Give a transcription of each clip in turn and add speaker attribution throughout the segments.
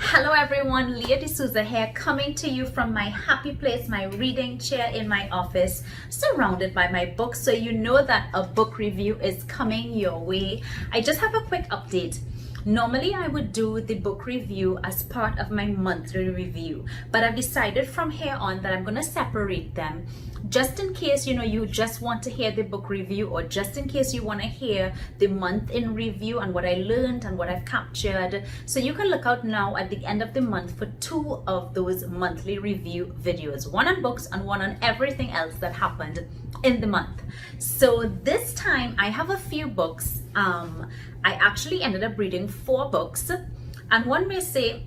Speaker 1: Hello everyone, Leah D'Souza here, coming to you from my happy place, my reading chair in my office, surrounded by my books, so you know that a book review is coming your way. I just have a quick update. Normally I would do the book review as part of my monthly review, but I've decided from here on that I'm going to separate them, just in case you just want to hear the book review, or just in case you want to hear the month in review and what I learned and what I've captured. So you can look out now at the end of the month for 2 of those monthly review videos, one on books and one on everything else that happened in the month. So this time I have a few books. I actually ended up reading 4 books, and one may say,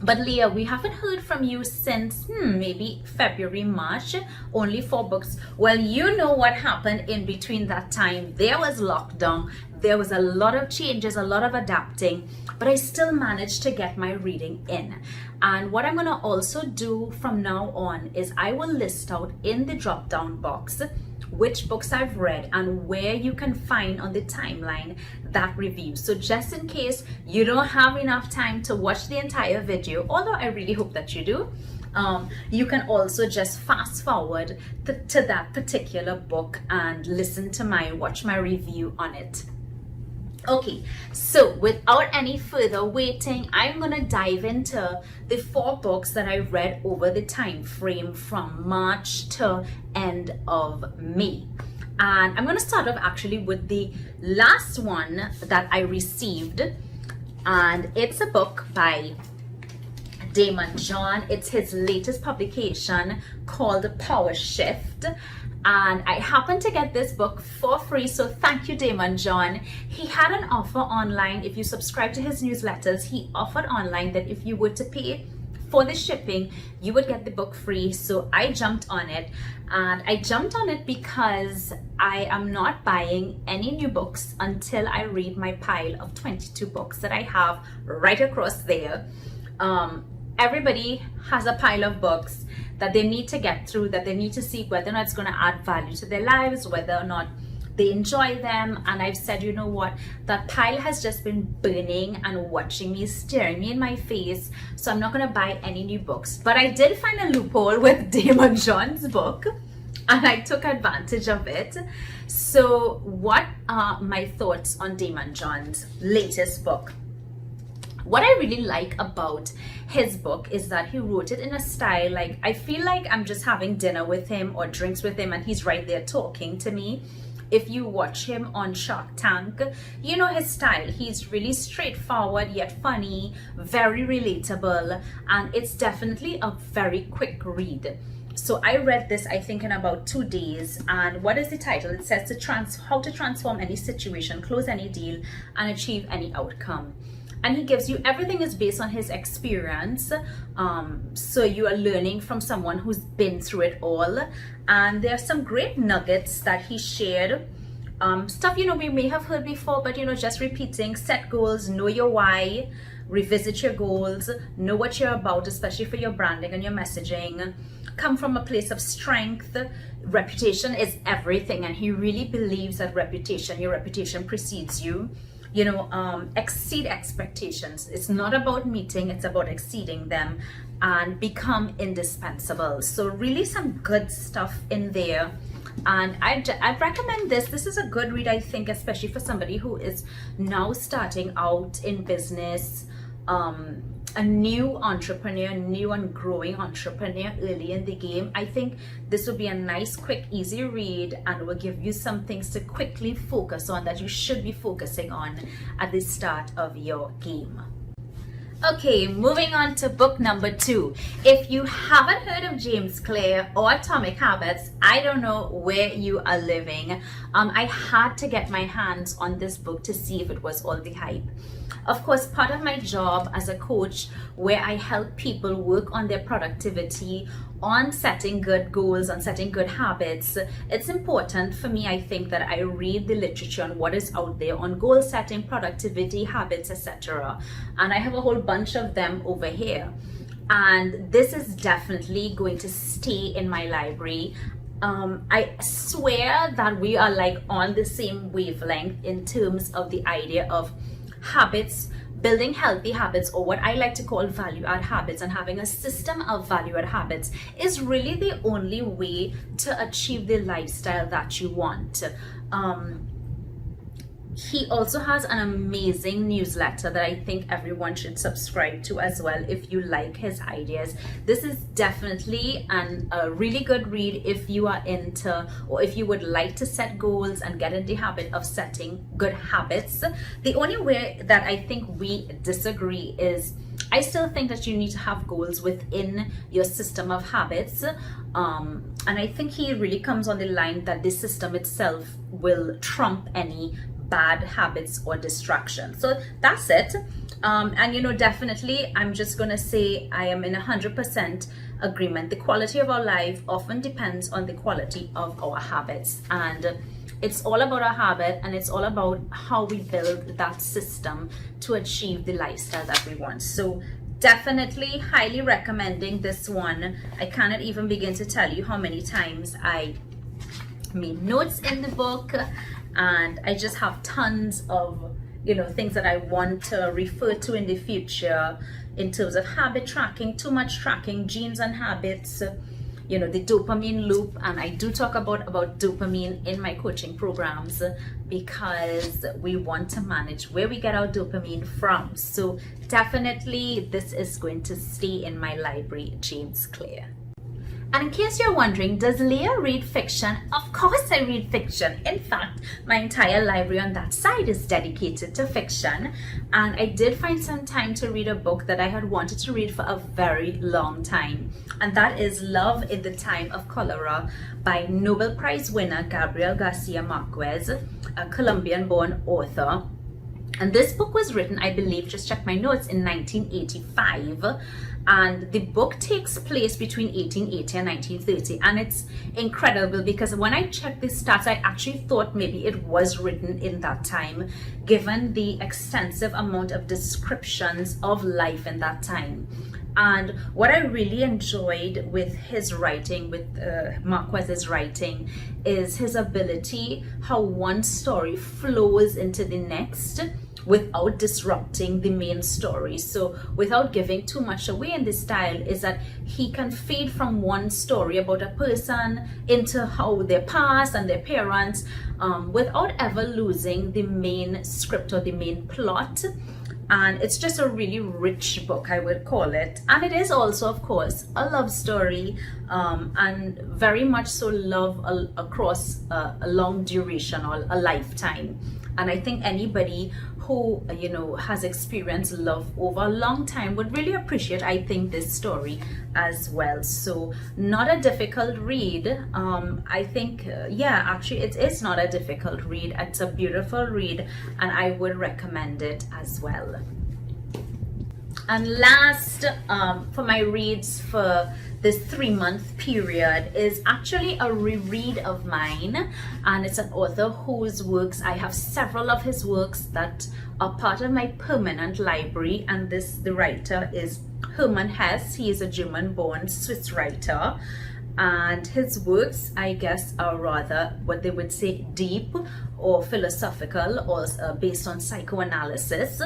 Speaker 1: but Leah, we haven't heard from you since maybe February, March, only 4 books. Well, you know what happened in between that time. There was lockdown, there was a lot of changes, a lot of adapting, but I still managed to get my reading in. And what I'm gonna also do from now on is I will list out in the drop down box which books I've read and where you can find on the timeline that review. So just in case you don't have enough time to watch the entire video, although I really hope that you do, you can also just fast forward to that particular book and watch my review on it. Okay, so without any further waiting, I'm gonna dive into the 4 books that I read over the time frame from March to end of May. And I'm gonna start off actually with the last one that I received, and it's a book by Daymond. It's his latest publication called Powershift. And I happened to get this book for free, so thank you, Daymond. He had an offer online. If you subscribe to his newsletters, he offered online that if you were to pay for the shipping, you would get the book free. So I jumped on it, and I jumped on it because I am not buying any new books until I read my pile of 22 books that I have right across there. Everybody has a pile of books that they need to get through, that they need to see whether or not it's going to add value to their lives, whether or not they enjoy them. And I've said, you know what, that pile has just been burning and watching me, staring me in my face, so I'm not going to buy any new books. But I did find a loophole with Daymond's book, and I took advantage of it. So what are my thoughts on Daymond's latest book? What I really like about his book is that he wrote it in a style like I feel like I'm just having dinner with him or drinks with him, and he's right there talking to me. If you watch him on Shark Tank, you know his style. He's really straightforward yet funny, very relatable, and it's definitely a very quick read. So I read this, I think, in about 2 days. And what is the title? It says how to transform any situation, close any deal, and achieve any outcome. And he gives you, everything is based on his experience. So you are learning from someone who's been through it all. And there are some great nuggets that he shared. Stuff, we may have heard before, but, just repeating: set goals, know your why, revisit your goals, know what you're about, especially for your branding and your messaging. Come from a place of strength. Reputation is everything. And he really believes that your reputation precedes you. Exceed expectations. It's not about meeting, it's about exceeding them, and become indispensable. So really some good stuff in there, and I'd recommend this. This is a good read, I think, especially for somebody who is now starting out in business, a new entrepreneur, new and growing entrepreneur early in the game. I think this will be a nice, quick, easy read, and will give you some things to quickly focus on that you should be focusing on at the start of your game. Okay, moving on to book number 2. If you haven't heard of James Clear or Atomic Habits, I don't know where you are living. I had to get my hands on this book to see if it was all the hype. Of course, part of my job as a coach, where I help people work on their productivity, on setting good goals, on setting good habits, it's important for me, I think, that I read the literature on what is out there on goal setting, productivity, habits, etc. And I have a whole bunch of them over here. And this is definitely going to stay in my library. I swear that we are like on the same wavelength in terms of the idea of habits building healthy habits, or what I like to call value add habits, and having a system of value add habits is really the only way to achieve the lifestyle that you want. He also has an amazing newsletter that I think everyone should subscribe to as well if you like his ideas. This is definitely a really good read if you are into, or if you would like to set goals and get in the habit of setting good habits. The only way that I think we disagree is I still think that you need to have goals within your system of habits. And I think he really comes on the line that the system itself will trump any bad habits or distractions. So that's it. And definitely I'm just gonna say I am in 100% agreement. The quality of our life often depends on the quality of our habits, and it's all about our habit, and it's all about how we build that system to achieve the lifestyle that we want. So definitely highly recommending this one. I cannot even begin to tell you how many times I made notes in the book, and I just have tons of things that I want to refer to in the future in terms of habit tracking, too much tracking, genes and habits, the dopamine loop. And I do talk about dopamine in my coaching programs because we want to manage where we get our dopamine from. So definitely this is going to stay in my library, James Clear. And in case you're wondering, does Leah read fiction? Of course I read fiction. In fact, my entire library on that side is dedicated to fiction. And I did find some time to read a book that I had wanted to read for a very long time. And that is Love in the Time of Cholera by Nobel Prize winner Gabriel García Márquez, a Colombian-born author. And this book was written, I believe, just check my notes, in 1985. And the book takes place between 1880 and 1930, and it's incredible because when I checked the stats, I actually thought maybe it was written in that time, given the extensive amount of descriptions of life in that time. And what I really enjoyed with his writing, with Márquez's writing, is his ability, how one story flows into the next without disrupting the main story. So without giving too much away in this style, is that he can fade from one story about a person into how their past and their parents, without ever losing the main script or the main plot. And it's just a really rich book, I would call it. And it is also, of course, a love story, and very much so love across a long duration or a lifetime. And I think anybody who has experienced love over a long time would really appreciate, I think, this story as well. So not a difficult read. I think actually it is not a difficult read. It's a beautiful read, and I would recommend it as well. And last for my reads for this 3-month period is actually a reread of mine, and it's an author whose works, I have several of his works that are part of my permanent library, and the writer is Herman Hesse. He is a German-born Swiss writer, and his works, I guess, are rather what they would say deep or philosophical, or based on psychoanalysis.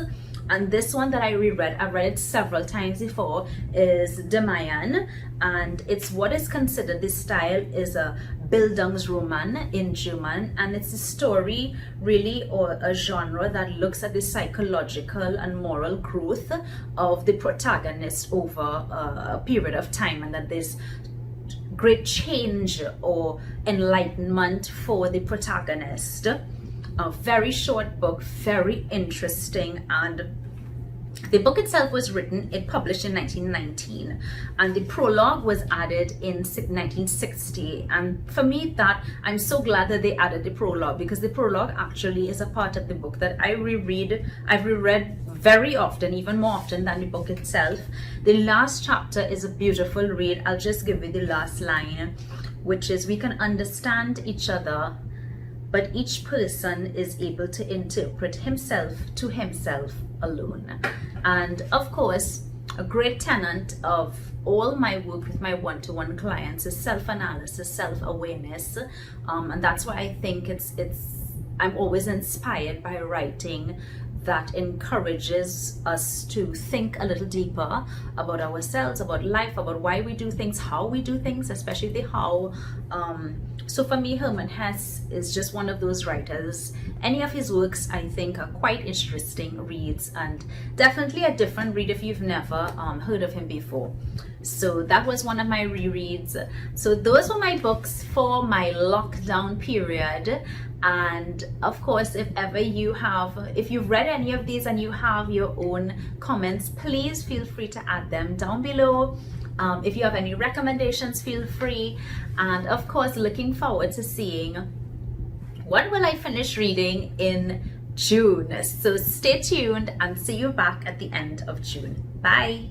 Speaker 1: And this one that I reread, I've read it several times before, is Demian, and it's what is considered, this style is a Bildungsroman in German, and it's a story really, or a genre that looks at the psychological and moral growth of the protagonist over a period of time, and that there's great change or enlightenment for the protagonist. A very short book, very interesting, and the book itself was published in 1919, and the prologue was added in 1960. And for me, I'm so glad that they added the prologue, because the prologue actually is a part of the book that I've reread very often, even more often than the book itself. The last chapter is a beautiful read. I'll just give you the last line, which is, "We can understand each other, but each person is able to interpret himself to himself alone." And of course, a great tenet of all my work with my one-to-one clients is self-analysis, self-awareness, and that's why I think I'm always inspired by writing that encourages us to think a little deeper about ourselves, about life, about why we do things, how we do things, especially the how. So for me, Herman Hesse is just one of those writers. Any of his works I think are quite interesting reads, and definitely a different read if you've never heard of him before. So that was one of my rereads. So those were my books for my lockdown period. And of course, if you've read any of these and you have your own comments, please feel free to add them down below. If you have any recommendations, feel free. And of course, looking forward to seeing what will I finish reading in June. So stay tuned and see you back at the end of June. Bye.